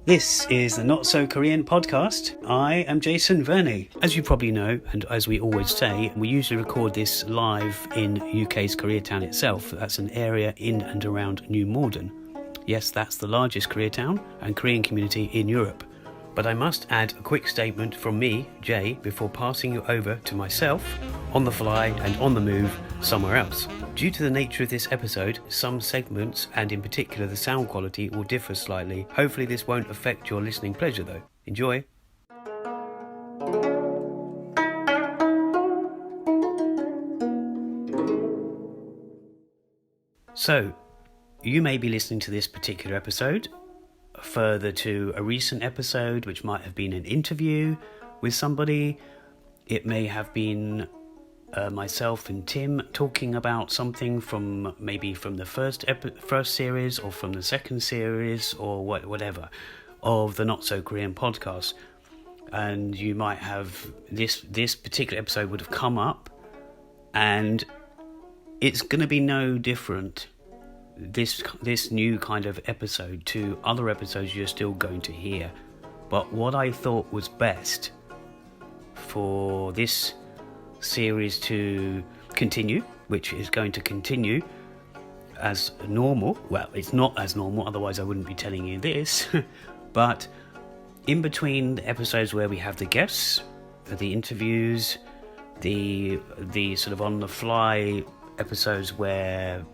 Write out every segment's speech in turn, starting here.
This is the Not So Korean podcast. I am Jason Verney. As you probably know, and as we always say, we usually record this live in UK's Koreatown itself. That's an area in and around New Malden. Yes, that's the largest Koreatown and Korean community in Europe. But I must add a quick statement from me, Jay, before passing you over to myself, on the fly and on the move, somewhere else. Due to the nature of this episode, some segments, and in particular the sound quality, will differ slightly. Hopefully this won't affect your listening pleasure though. Enjoy! So, you may be listening to this particular episode further to a recent episode which might have been an interview with somebody. It may have been myself and Tim talking about something from the first series or from the second series or whatever of the Not So Korean podcast. And you might have this particular episode would have come up, and it's going to be no different, this new kind of episode, to other episodes you're still going to hear. But what I thought was best for this series to continue, which is going to continue as normal, well, it's not as normal, otherwise I wouldn't be telling you this, but in between the episodes where we have the guests, the interviews, the sort of on the fly episodes where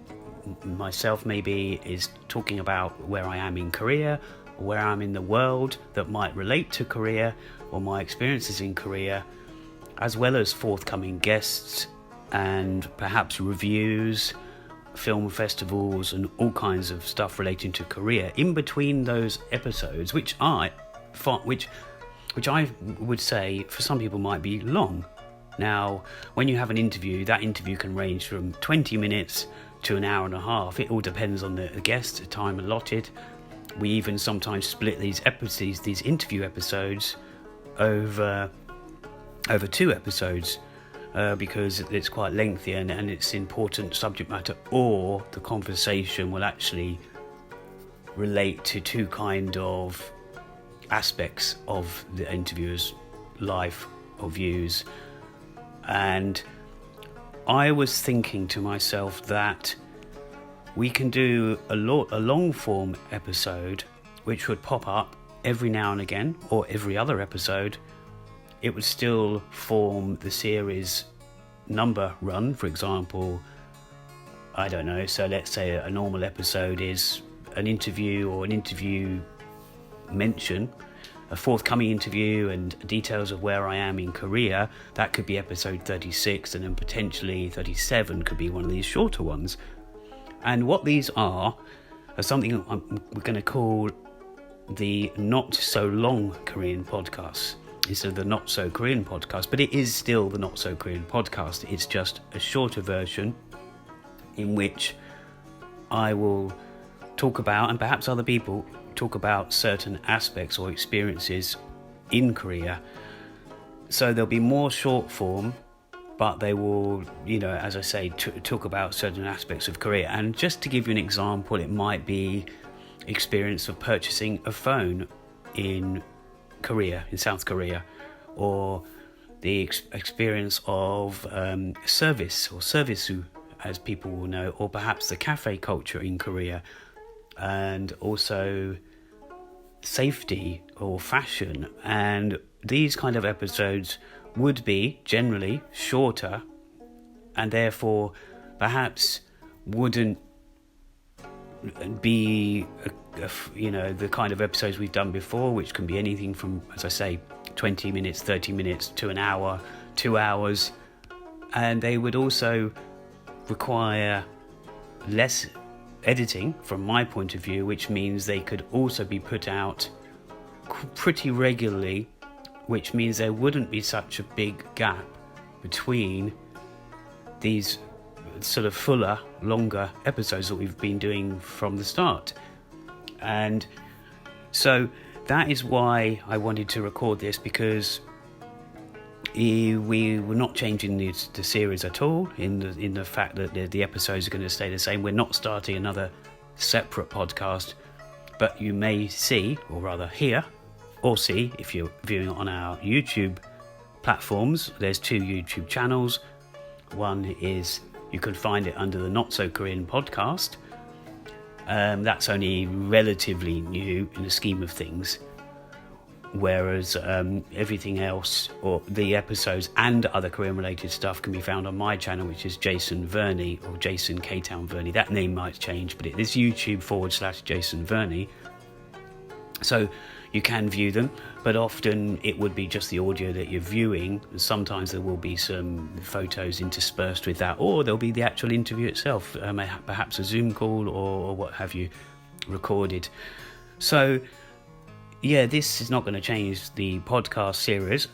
myself maybe is talking about where I am in Korea or where I'm in the world that might relate to Korea or my experiences in Korea, as well as forthcoming guests and perhaps reviews, film festivals and all kinds of stuff relating to Korea in between those episodes, which I would say for some people might be long. Now, when you have an interview, that interview can range from 20 minutes to an hour and a half. It all depends on the guest, the time allotted. We even sometimes split these interview episodes over 2 episodes because it's quite lengthy and it's important subject matter, or the conversation will actually relate to 2 kind of aspects of the interviewer's life or views. And I was thinking to myself that we can do a long form episode which would pop up every now and again, or every other episode. It would still form the series number run. For example, I don't know, so let's say a normal episode is an interview or an interview mention, a forthcoming interview and details of where I am in Korea. That could be episode 36, and then potentially 37 could be one of these shorter ones. And what these are something we're going to call the Not So Long Korean podcast. Instead of the Not So Korean podcast, but it is still the Not So Korean podcast. It's just a shorter version in which I will talk about, and perhaps other people talk about, certain aspects or experiences in Korea. So there'll be more short form, but they will, as I say, talk about certain aspects of Korea. And just to give you an example, it might be experience of purchasing a phone in Korea, in South Korea, or the experience of service, or servisu as people will know, or perhaps the cafe culture in Korea, and also safety or fashion. And these kind of episodes would be generally shorter, and therefore perhaps wouldn't be the kind of episodes we've done before, which can be anything from, as I say, 20 minutes, 30 minutes to an hour, 2 hours. And they would also require less editing from my point of view, which means they could also be put out pretty regularly, which means there wouldn't be such a big gap between these sort of fuller, longer episodes that we've been doing from the start. And so that is why I wanted to record this, because we were not changing the series at all in the fact that the episodes are going to stay the same. We're not starting another separate podcast, but you may see, or rather hear or see, if you're viewing on our YouTube platforms. There's 2 YouTube channels. One is, you can find it under the Not So Korean podcast. That's only relatively new in the scheme of things, whereas everything else, or the episodes and other Korean related stuff, can be found on my channel, which is Jason Verney, or Jason K-Town Verney. That name might change, but it is YouTube/Jason Verney. So you can view them, but often it would be just the audio that you're viewing. Sometimes there will be some photos interspersed with that, or there'll be the actual interview itself, perhaps a Zoom call or what have you, recorded. So yeah, this is not going to change the podcast series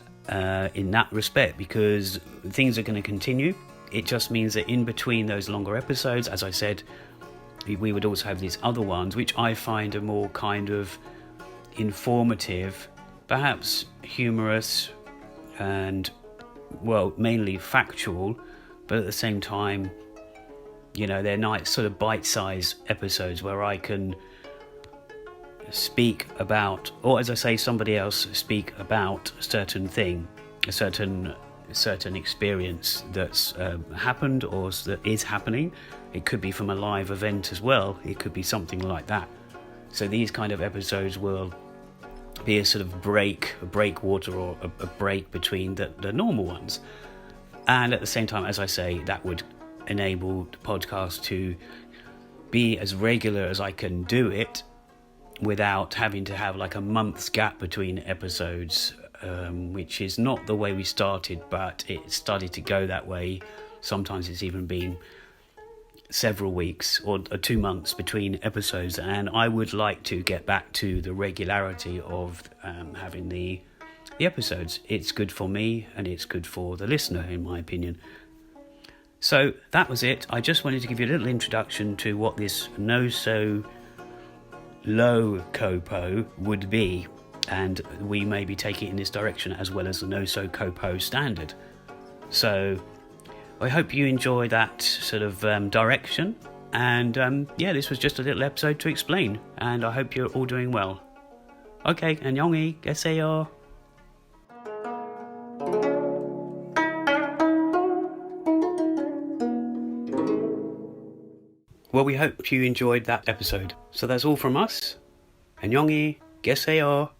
in that respect, because things are going to continue. It just means that in between those longer episodes, as I said, we would also have these other ones, which I find are more kind of informative, perhaps humorous, and, well, mainly factual, but at the same time, they're nice sort of bite-sized episodes where I can speak about, or as I say, somebody else speak about a certain thing, a certain experience that's happened or that is happening. It could be from a live event as well. It could be something like that. So these kind of episodes will be a sort of breakwater, or a break between the normal ones. And at the same time, as I say, that would enable the podcast to be as regular as I can do it, without having to have like a month's gap between episodes, which is not the way we started, but it started to go that way. Sometimes it's even been several weeks or 2 months between episodes, and I would like to get back to the regularity of having the episodes. It's good for me and it's good for the listener, in my opinion. So that was it. I just wanted to give you a little introduction to what this NoSoLOKoPo would be, and we may be taking it in this direction, as well as the NoSoLOKoPo standard. So I hope you enjoy that sort of direction, and this was just a little episode to explain, and I hope you're all doing well. Okay, 안녕히 계세요. Well, we hope you enjoyed that episode. So that's all from us. 안녕히 계세요.